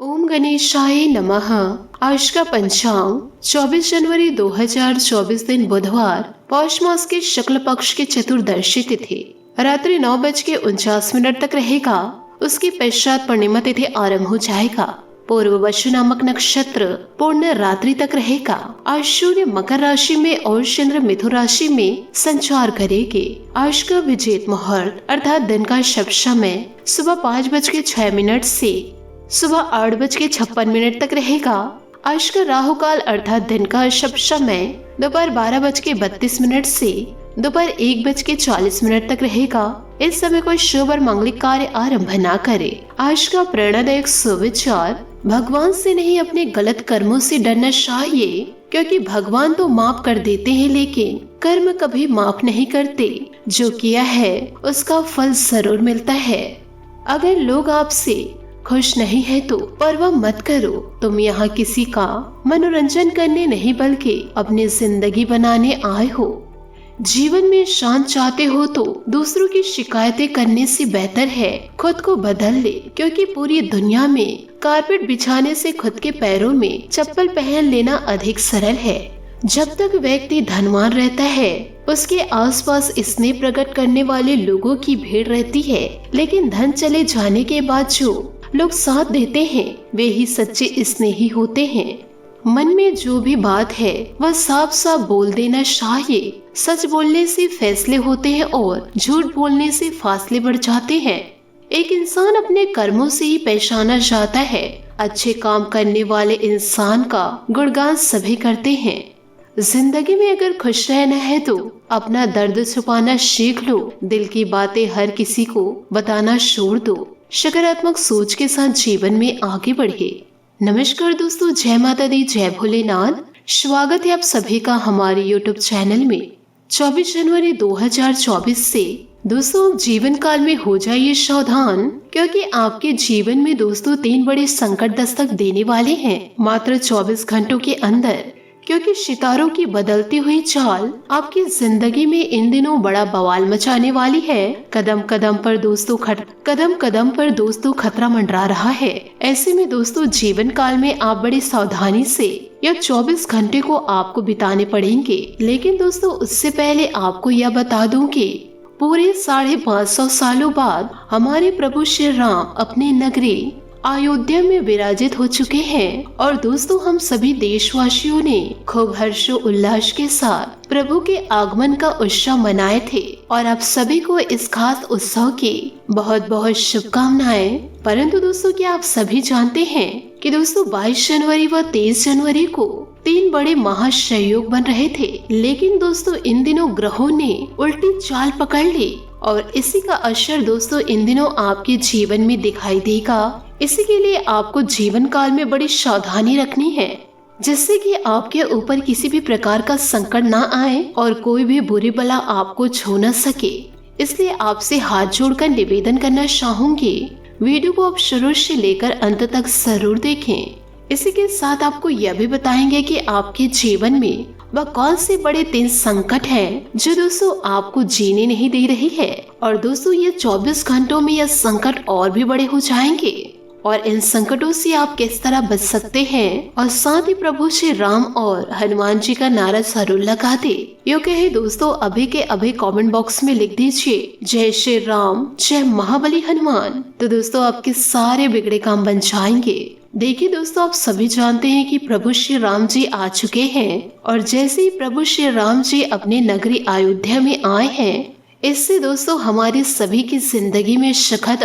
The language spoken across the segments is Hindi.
ओम गणेशाय नमः। आज का पंचांग 24 जनवरी 2024 दिन बुधवार, पौष मास के शुक्ल पक्ष की चतुर्दशी तिथि रात्रि 9:49 तक रहेगा। उसके पश्चात पूर्णिमा तिथि आरंभ हो जाएगा। पूर्व वशु नामक नक्षत्र पूर्ण रात्रि तक रहेगा। आज सूर्य मकर राशि में और चंद्र मिथुन राशि में संचार करेंगे। आज का विजेत मुहूर्त अर्थात दिन का शुभ समय सुबह 5:06 से सुबह 8:56 तक रहेगा। आज का राहु काल अर्थात दिन का शुभ समय दोपहर 12:32 से दोपहर 1:40 तक रहेगा। इस समय कोई शुभ और मांगलिक कार्य आरंभ न करे। आज का प्रेरणादायक सुविचार, भगवान से नहीं अपने गलत कर्मों से डरना चाहिए, क्योंकि भगवान तो माफ कर देते हैं लेकिन कर्म कभी माफ नहीं करते। जो किया है उसका फल जरूर मिलता है। अगर लोग आपसे खुश नहीं है तो परवाह मत करो। तुम यहाँ किसी का मनोरंजन करने नहीं बल्कि अपनी जिंदगी बनाने आए हो। जीवन में शांत चाहते हो तो दूसरों की शिकायतें करने से बेहतर है खुद को बदल ले, क्योंकि पूरी दुनिया में कारपेट बिछाने से खुद के पैरों में चप्पल पहन लेना अधिक सरल है। जब तक व्यक्ति धनवान रहता है उसके आसपास स्नेह प्रकट करने वाले लोगों की भीड़ रहती है, लेकिन धन चले जाने के बाद जो लोग साथ देते हैं वे ही सच्चे स्नेही होते हैं। मन में जो भी बात है वह साफ साफ बोल देना चाहिए। सच बोलने से फैसले होते हैं और झूठ बोलने से फासले बढ़ जाते हैं। एक इंसान अपने कर्मों से ही पहचाना जाता है। अच्छे काम करने वाले इंसान का गुणगान सभी करते हैं। जिंदगी में अगर खुश रहना है तो अपना दर्द छुपाना सीख लो। दिल की बातें हर किसी को बताना छोड़ दो। सकारात्मक सोच के साथ जीवन में आगे बढ़े। नमस्कार दोस्तों, जय माता दी, जय भोलेनाथ। स्वागत है आप सभी का हमारे YouTube चैनल में। 24 जनवरी 2024 से दोस्तों आप जीवन काल में हो जाइए सावधान, क्योंकि आपके जीवन में दोस्तों 3 बड़े संकट दस्तक देने वाले हैं मात्र 24 घंटों के अंदर। क्योंकि सितारों की बदलती हुई चाल आपकी जिंदगी में इन दिनों बड़ा बवाल मचाने वाली है। कदम कदम पर दोस्तों खतरा मंडरा रहा है। ऐसे में दोस्तों जीवन काल में आप बड़ी सावधानी से यह 24 घंटे को आपको बिताने पड़ेंगे। लेकिन दोस्तों उससे पहले आपको यह बता दूं कि पूरे 550 सालों बाद हमारे प्रभु श्री राम अपनी नगरी अयोध्या में विराजित हो चुके हैं। और दोस्तों हम सभी देशवासियों ने खूब हर्षोल्लास के साथ प्रभु के आगमन का उत्सव मनाए थे और आप सभी को इस खास उत्सव की बहुत बहुत शुभकामनाएं। परंतु दोस्तों क्या आप सभी जानते हैं कि दोस्तों 22 जनवरी व 23 जनवरी को 3 बड़े महासंयोग बन रहे थे, लेकिन दोस्तों इन दिनों ग्रहों ने उल्टी चाल पकड़ ली और इसी का असर दोस्तों इन दिनों आपके जीवन में दिखाई देगा। इसी के लिए आपको जीवन काल में बड़ी सावधानी रखनी है, जिससे कि आपके ऊपर किसी भी प्रकार का संकट ना आए और कोई भी बुरी बला आपको छू न सके। इसलिए आपसे हाथ जोड़कर निवेदन करना चाहूंगी, वीडियो को आप शुरू से लेकर अंत तक जरूर देखें। इसी के साथ आपको यह भी बताएंगे कि आपके जीवन में वह कौन से बड़े 3 संकट हैं जो दोस्तों आपको जीने नहीं दे रही है। और दोस्तों ये 24 घंटों में यह संकट और भी बड़े हो जाएंगे और इन संकटों से आप किस तरह बच सकते हैं। और साथ ही प्रभु श्री राम और हनुमान जी का नारा जरूर लगा दे। यो कहे दोस्तों अभी के अभी कमेंट बॉक्स में लिख दीजिए जय श्री राम, जय महाबली हनुमान। तो दोस्तों आपके सारे बिगड़े काम बन जाएंगे। देखिए दोस्तों आप सभी जानते हैं कि प्रभु श्री राम जी आ चुके हैं और जैसे ही प्रभु श्री राम जी अपने नगरी अयोध्या में आए हैं, इससे दोस्तों हमारी सभी की जिंदगी में सुखद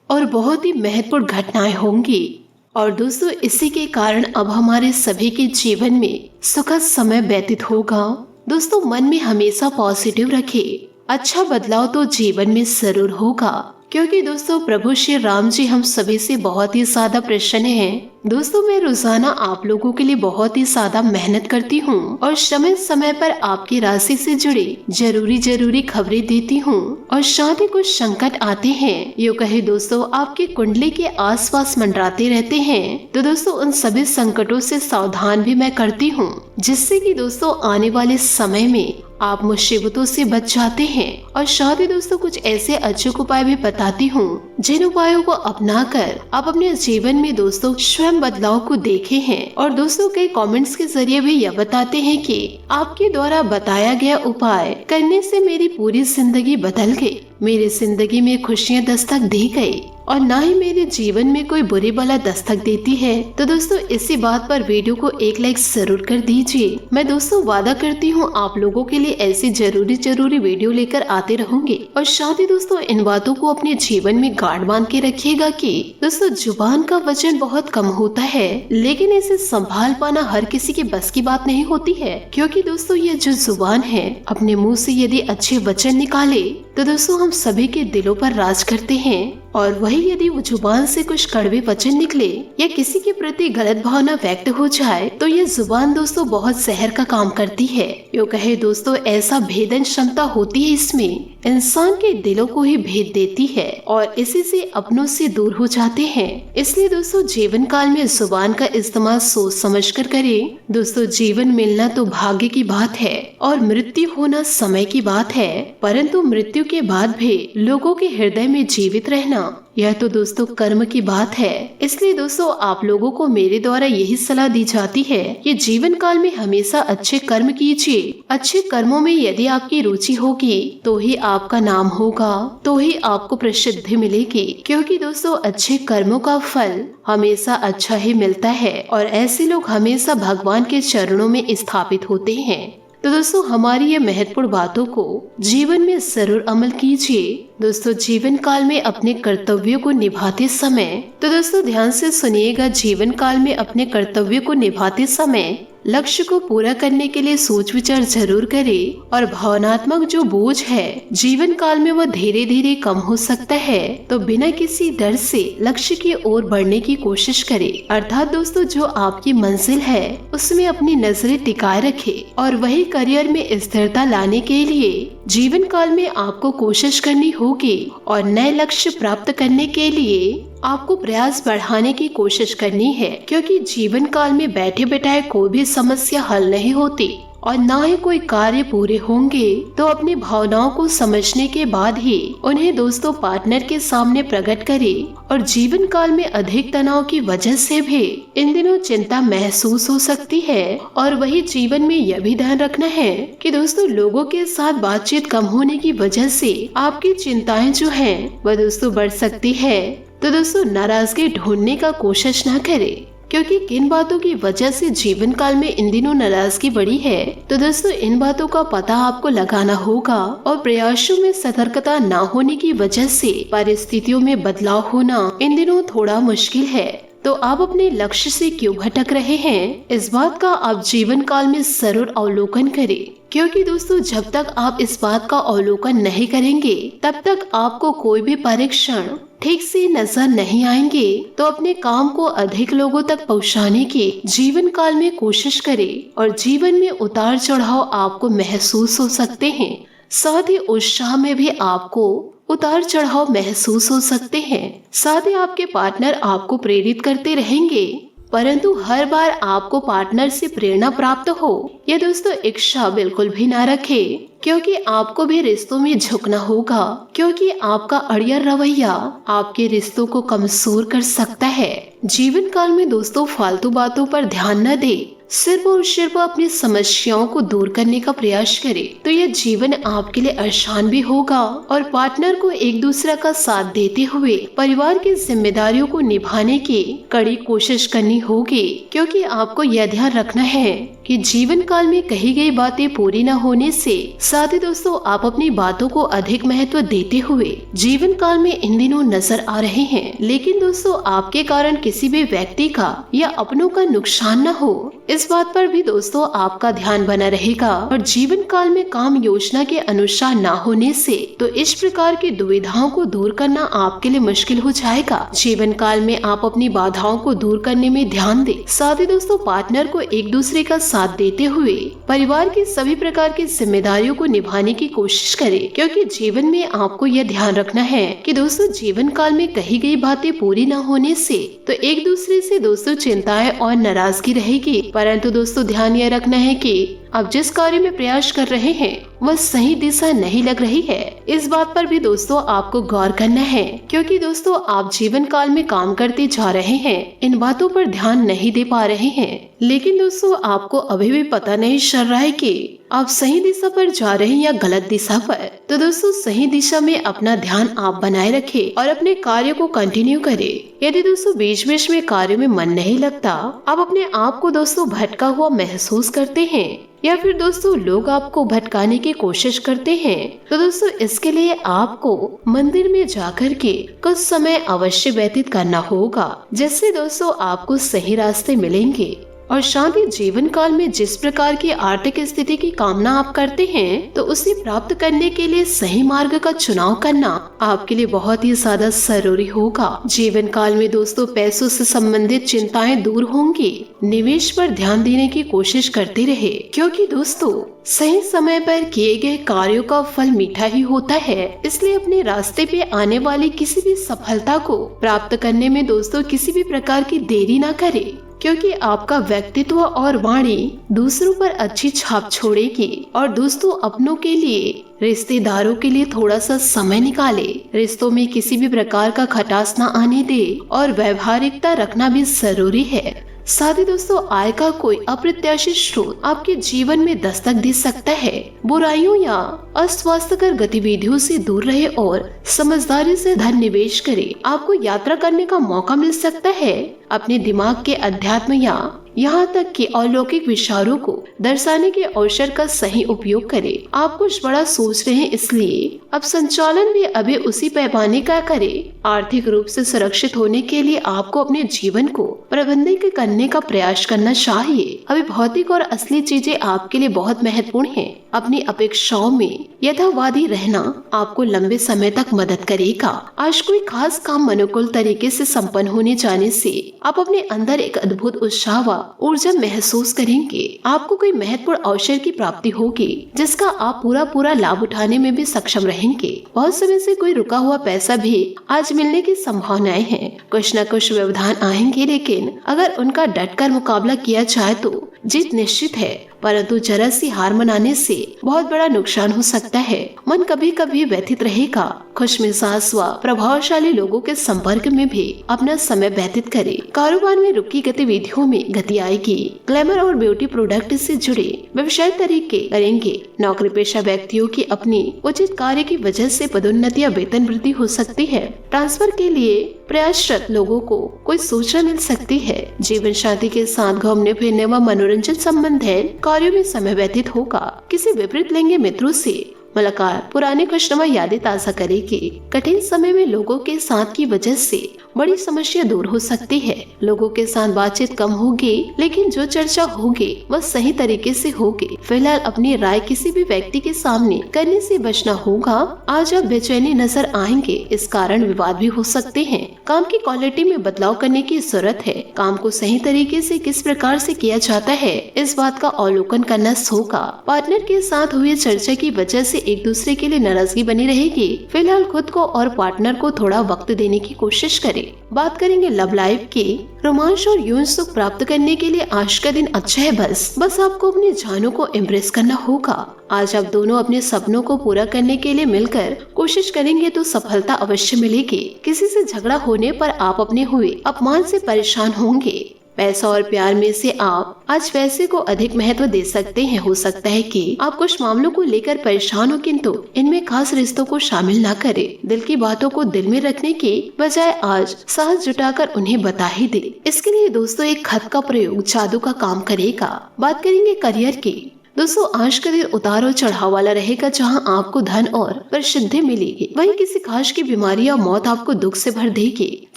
और बहुत ही महत्वपूर्ण घटनाएं होंगी। और दोस्तों इसी के कारण अब हमारे सभी के जीवन में सुखद समय व्यतीत होगा। दोस्तों मन में हमेशा पॉजिटिव रखें। अच्छा बदलाव तो जीवन में जरूर होगा, क्योंकि दोस्तों प्रभु श्री राम जी हम सभी से बहुत ही ज्यादा प्रसन्न हैं दोस्तों मैं रोजाना आप लोगों के लिए बहुत ही ज्यादा मेहनत करती हूँ और समय समय पर आपकी राशि से जुड़े जरूरी खबरें देती हूँ और साथ ही कुछ संकट आते हैं, यूँ कहे दोस्तों आपकी कुंडली के आसपास मंडराते रहते हैं, तो दोस्तों उन सभी संकटों से सावधान भी मैं करती हूँ, जिससे कि दोस्तों आने वाले समय में आप मुसीबतों से बच जाते हैं। और साथ ही दोस्तों कुछ ऐसे अचूक उपाय भी बताती हूँ जिन उपायों को अपनाकर आप अपने जीवन में दोस्तों स्वयं बदलाव को देखे हैं। और दोस्तों कई कमेंट्स के जरिए भी यह बताते हैं कि आपके द्वारा बताया गया उपाय करने से मेरी पूरी जिंदगी बदल गई, मेरी जिंदगी में खुशियाँ दस्तक दी गई और ना ही मेरे जीवन में कोई बुरी बला दस्तक देती है। तो दोस्तों इसी बात पर वीडियो को एक लाइक जरूर कर दीजिए। मैं दोस्तों वादा करती हूँ आप लोगों के लिए ऐसी जरूरी वीडियो लेकर आते रहूंगी। और साथ ही दोस्तों इन बातों को अपने जीवन में गांठ बांध के रखिएगा कि दोस्तों जुबान का वजन बहुत कम होता है, लेकिन इसे संभाल पाना हर किसी के बस की बात नहीं होती है। क्योंकि दोस्तों ये जो जुबान है अपने मुँह से यदि अच्छे वचन निकाले तो दोस्तों हम सभी के दिलों पर राज करते हैं, और वही यदि वो जुबान से कुछ कड़वे वचन निकले या किसी के प्रति गलत भावना व्यक्त हो जाए तो ये जुबान दोस्तों बहुत जहर का काम करती है। यूँ कहे दोस्तों ऐसा भेदन क्षमता होती है, इसमें इंसान के दिलों को ही भेद देती है और इसी से अपनों से दूर हो जाते हैं। इसलिए दोस्तों जीवन काल में जुबान का इस्तेमाल सोच समझ कर करें। दोस्तों जीवन मिलना तो भाग्य की बात है और मृत्यु होना समय की बात है, परंतु मृत्यु के बाद भी लोगों के हृदय में जीवित रहना यह तो दोस्तों कर्म की बात है। इसलिए दोस्तों आप लोगों को मेरे द्वारा यही सलाह दी जाती है कि जीवन काल में हमेशा अच्छे कर्म कीजिए। अच्छे कर्मों में यदि आपकी रुचि होगी तो ही आपका नाम होगा, तो ही आपको प्रसिद्धि मिलेगी। क्योंकि दोस्तों अच्छे कर्मों का फल हमेशा अच्छा ही मिलता है और ऐसे लोग हमेशा भगवान के चरणों में स्थापित होते हैं। तो दोस्तों हमारी ये महत्वपूर्ण बातों को जीवन में जरूर अमल कीजिए। दोस्तों जीवन काल में अपने कर्तव्यों को निभाते समय, तो दोस्तों ध्यान से सुनिएगा, जीवन काल में अपने कर्तव्यों को निभाते समय लक्ष्य को पूरा करने के लिए सोच विचार जरूर करें और भावनात्मक जो बोझ है जीवन काल में वह धीरे धीरे कम हो सकता है। तो बिना किसी डर से लक्ष्य की ओर बढ़ने की कोशिश करें। अर्थात दोस्तों जो आपकी मंजिल है उसमें अपनी नजरें टिकाए रखें और वही करियर में स्थिरता लाने के लिए जीवन काल में आपको कोशिश करनी होगी और नए लक्ष्य प्राप्त करने के लिए आपको प्रयास बढ़ाने की कोशिश करनी है। क्योंकि जीवन काल में बैठे बैठाए कोई भी समस्या हल नहीं होती और ना ही कोई कार्य पूरे होंगे। तो अपनी भावनाओं को समझने के बाद ही उन्हें दोस्तों पार्टनर के सामने प्रकट करें। और जीवन काल में अधिक तनाव की वजह से भी इन दिनों चिंता महसूस हो सकती है। और वही जीवन में यह भी ध्यान रखना है कि दोस्तों लोगों के साथ बातचीत कम होने की वजह से आपकी चिंताएं जो हैं वह दोस्तों बढ़ सकती है। तो दोस्तों नाराजगी ढूंढने का कोशिश न करें, क्योंकि किन बातों की वजह से जीवन काल में इन दिनों नाराजगी बढ़ी है। तो दोस्तों इन बातों का पता आपको लगाना होगा और प्रयासों में सतर्कता न होने की वजह से परिस्थितियों में बदलाव होना इन दिनों थोड़ा मुश्किल है। तो आप अपने लक्ष्य से क्यों भटक रहे हैं, इस बात का आप जीवन काल में जरूर अवलोकन करें। क्योंकि दोस्तों जब तक आप इस बात का अवलोकन नहीं करेंगे तब तक आपको कोई भी परीक्षण ठीक से नजर नहीं आएंगे। तो अपने काम को अधिक लोगों तक पहुंचाने की जीवन काल में कोशिश करें और जीवन में उतार चढ़ाव आपको महसूस हो सकते हैं। साथ ही उत्साह में भी आपको उतार चढ़ाव महसूस हो सकते हैं। साथ ही आपके पार्टनर आपको प्रेरित करते रहेंगे, परंतु हर बार आपको पार्टनर से प्रेरणा प्राप्त हो यह दोस्तों इच्छा बिल्कुल भी ना रखे। क्योंकि आपको भी रिश्तों में झुकना होगा, क्योंकि आपका अड़ियल रवैया आपके रिश्तों को कमजोर कर सकता है। जीवन काल में दोस्तों फालतू बातों पर ध्यान न दे, सिर्फ और सिर्फ अपनी समस्याओं को दूर करने का प्रयास करें। तो यह जीवन आपके लिए आसान भी होगा और पार्टनर को एक दूसरे का साथ देते हुए परिवार की जिम्मेदारियों को निभाने की कड़ी कोशिश करनी होगी। क्योंकि आपको यह ध्यान रखना है कि जीवन काल में कही गई बातें पूरी न होने से साथ ही दोस्तों आप अपनी बातों को अधिक महत्व देते हुए जीवन काल में इन दिनों नजर आ रहे हैं। लेकिन दोस्तों आपके कारण किसी भी व्यक्ति का या अपनों का नुकसान न हो, इस बात पर भी दोस्तों आपका ध्यान बना रहेगा और जीवन काल में काम योजना के अनुसार न होने से तो इस प्रकार की दुविधाओं को दूर करना आपके लिए मुश्किल हो जाएगा। जीवन काल में आप अपनी बाधाओं को दूर करने में ध्यान दें। साथ ही दोस्तों पार्टनर को एक दूसरे का साथ देते हुए परिवार की सभी प्रकार की जिम्मेदारियों को निभाने की कोशिश करें, क्योंकि जीवन में आपको यह ध्यान रखना है कि दोस्तों जीवन काल में कही गई बातें पूरी न होने से तो एक दूसरे से दोस्तों चिंताएं और नाराजगी रहेगी। परंतु दोस्तों ध्यान यह रखना है कि आप जिस कार्य में प्रयास कर रहे हैं वह सही दिशा नहीं लग रही है। इस बात पर भी दोस्तों आपको गौर करना है, क्योंकि दोस्तों आप जीवन काल में काम करते जा रहे हैं, इन बातों पर ध्यान नहीं दे पा रहे हैं। लेकिन दोस्तों आपको अभी भी पता नहीं चल रहा है कि आप सही दिशा पर जा रहे हैं या गलत दिशा पर। तो दोस्तों सही दिशा में अपना ध्यान आप बनाए रखें और अपने कार्य को कंटिन्यू करें। यदि दोस्तों बीच बीच में कार्य में मन नहीं लगता, आप अपने आप को दोस्तों भटका हुआ महसूस करते हैं या फिर दोस्तों लोग आपको भटकाने की कोशिश करते हैं, तो दोस्तों इसके लिए आपको मंदिर में जाकर के कुछ समय अवश्य व्यतीत करना होगा, जिससे दोस्तों आपको सही रास्ते मिलेंगे। और साथ ही जीवन काल में जिस प्रकार की आर्थिक स्थिति की कामना आप करते हैं, तो उसे प्राप्त करने के लिए सही मार्ग का चुनाव करना आपके लिए बहुत ही ज्यादा जरूरी होगा। जीवन काल में दोस्तों पैसों से संबंधित चिंताएं दूर होंगी। निवेश पर ध्यान देने की कोशिश करते रहे, क्योंकि दोस्तों सही समय पर किए गए कार्यों का फल मीठा ही होता है। इसलिए अपने रास्ते पे आने वाली किसी भी सफलता को प्राप्त करने में दोस्तों किसी भी प्रकार की देरी न करें, क्योंकि आपका व्यक्तित्व और वाणी दूसरों पर अच्छी छाप छोड़ेगी। और दोस्तों अपनों के लिए, रिश्तेदारों के लिए थोड़ा सा समय निकाले। रिश्तों में किसी भी प्रकार का खटास न आने दे और व्यवहारिकता रखना भी जरूरी है। साथ ही दोस्तों आय का कोई अप्रत्याशित स्रोत आपके जीवन में दस्तक दे सकता है। बुराइयों या अस्वास्थ्यकर गतिविधियों से दूर रहे और समझदारी से धन निवेश करें। आपको यात्रा करने का मौका मिल सकता है। अपने दिमाग के अध्यात्म या यहाँ तक कि अलौकिक विचारों को दर्शाने के अवसर का सही उपयोग करें। आप कुछ बड़ा सोच रहे हैं, इसलिए अब संचालन भी अभी उसी पैमाने का करें। आर्थिक रूप से सुरक्षित होने के लिए आपको अपने जीवन को प्रबंधित करने का प्रयास करना चाहिए। अभी भौतिक और असली चीजें आपके लिए बहुत महत्वपूर्ण हैं। अपनी अपेक्षाओं में यथावादी रहना आपको लंबे समय तक मदद करेगा। आज कोई खास काम अनुकूल तरीके से संपन्न होने जाने से आप अपने अंदर एक अद्भुत उत्साह व ऊर्जा महसूस करेंगे। आपको कोई महत्वपूर्ण अवसर की प्राप्ति होगी, जिसका आप पूरा लाभ उठाने में भी सक्षम रहेंगे। बहुत समय से कोई रुका हुआ पैसा भी आज मिलने की संभावनाएं हैं। कुछ न कुछ व्यवधान आएंगे, लेकिन अगर उनका डटकर मुकाबला किया जाए तो जीत निश्चित है। परंतु जरा सी हार मनाने से बहुत बड़ा नुकसान हो सकता है। मन कभी कभी व्यथित रहेगा। खुशमिजाज व प्रभावशाली लोगों के संपर्क में भी अपना समय व्यतीत करें। कारोबार में रुकी गतिविधियों में गति आएगी। ग्लैमर और ब्यूटी प्रोडक्ट से जुड़े व्यवसाय तरीके करेंगे। नौकरी पेशा व्यक्तियों की अपनी उचित कार्य की वजह से पदोन्नति या वेतन वृद्धि हो सकती है। ट्रांसफर के लिए प्रयासरत लोगों को कोई सूचना मिल सकती है। जीवन साथी के साथ घूमने फिरने व मनोरंजन संबंधी कार्यों में समय व्यतीत होगा। किसी विपरीत लिंगी मित्रों से मुलाकात पुराने खुशनुमा यादें ताज़ा करेगी। कठिन समय में लोगों के साथ की वजह से बड़ी समस्या दूर हो सकती है। लोगों के साथ बातचीत कम होगी, लेकिन जो चर्चा होगी वह सही तरीके से होगी। फिलहाल अपनी राय किसी भी व्यक्ति के सामने करने से बचना होगा। आज आप बेचैनी नजर आएंगे, इस कारण विवाद भी हो सकते हैं। काम की क्वालिटी में बदलाव करने की जरूरत है। काम को सही तरीके से किस प्रकार से किया जाता है, इस बात का अवलोकन करना होगा। पार्टनर के साथ हुई चर्चा की वजह से एक दूसरे के लिए नाराजगी बनी रहेगी। फिलहाल खुद को और पार्टनर को थोड़ा वक्त देने की कोशिश करें। बात करेंगे लव लाइफ की। रोमांच और यौन सुख प्राप्त करने के लिए आज का दिन अच्छा है। बस आपको अपने जानों को इम्प्रेस करना होगा। आज आप दोनों अपने सपनों को पूरा करने के लिए मिलकर कोशिश करेंगे तो सफलता अवश्य मिलेगी। किसी से झगड़ा होने पर आप अपने हुए अपमान से परेशान होंगे। पैसा और प्यार में से आप आज पैसे को अधिक महत्व दे सकते हैं। हो सकता है कि आप कुछ मामलों को लेकर परेशान हो, किंतु इनमें खास रिश्तों को शामिल न करें। दिल की बातों को दिल में रखने के बजाय आज साहस जुटाकर उन्हें बता ही दे। इसके लिए दोस्तों एक खत का प्रयोग जादू का काम करेगा। बात करेंगे करियर की। दोस्तों आज का दिन उतार और चढ़ाव वाला रहेगा। जहां आपको धन और प्रसिद्धि मिलेगी, वहीं किसी खास की बीमारी या मौत आपको दुख से भर देगी।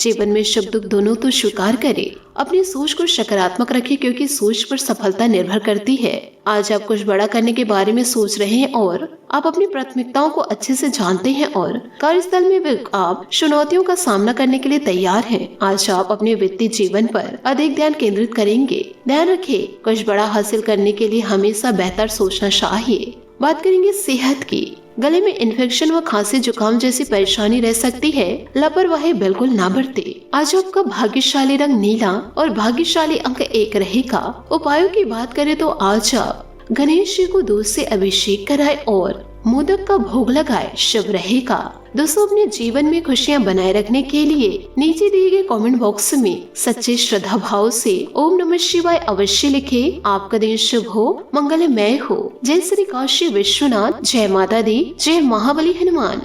जीवन में सुख दुख दोनों तो स्वीकार करें। अपनी सोच को सकारात्मक रखें क्योंकि सोच पर सफलता निर्भर करती है। आज आप कुछ बड़ा करने के बारे में सोच रहे हैं और आप अपनी प्राथमिकताओं को अच्छे से जानते हैं और कार्यस्थल में भी आप चुनौतियों का सामना करने के लिए तैयार हैं। आज आप अपने वित्तीय जीवन पर अधिक ध्यान केंद्रित करेंगे। ध्यान रखें, कुछ बड़ा हासिल करने के लिए हमेशा बेहतर सोचना चाहिए। बात करेंगे सेहत की। गले में इन्फेक्शन व खांसी जुकाम जैसी परेशानी रह सकती है, लापरवाही बिल्कुल ना बरते। आज आपका भाग्यशाली रंग नीला और भाग्यशाली अंक 1 रहेगा। उपायों की बात करें तो आज आप गणेश जी को दूध से अभिषेक कराएं और मोदक का भोग लगाए, शुभ रहेगा। दोस्तों, अपने जीवन में खुशियां बनाए रखने के लिए नीचे दिए गए कमेंट बॉक्स में सच्चे श्रद्धा भाव से ओम नमः शिवाय अवश्य लिखें। आपका दिन शुभ हो, मंगलमय हो। जय श्री काशी विश्वनाथ, जय माता दी, जय महाबली हनुमान।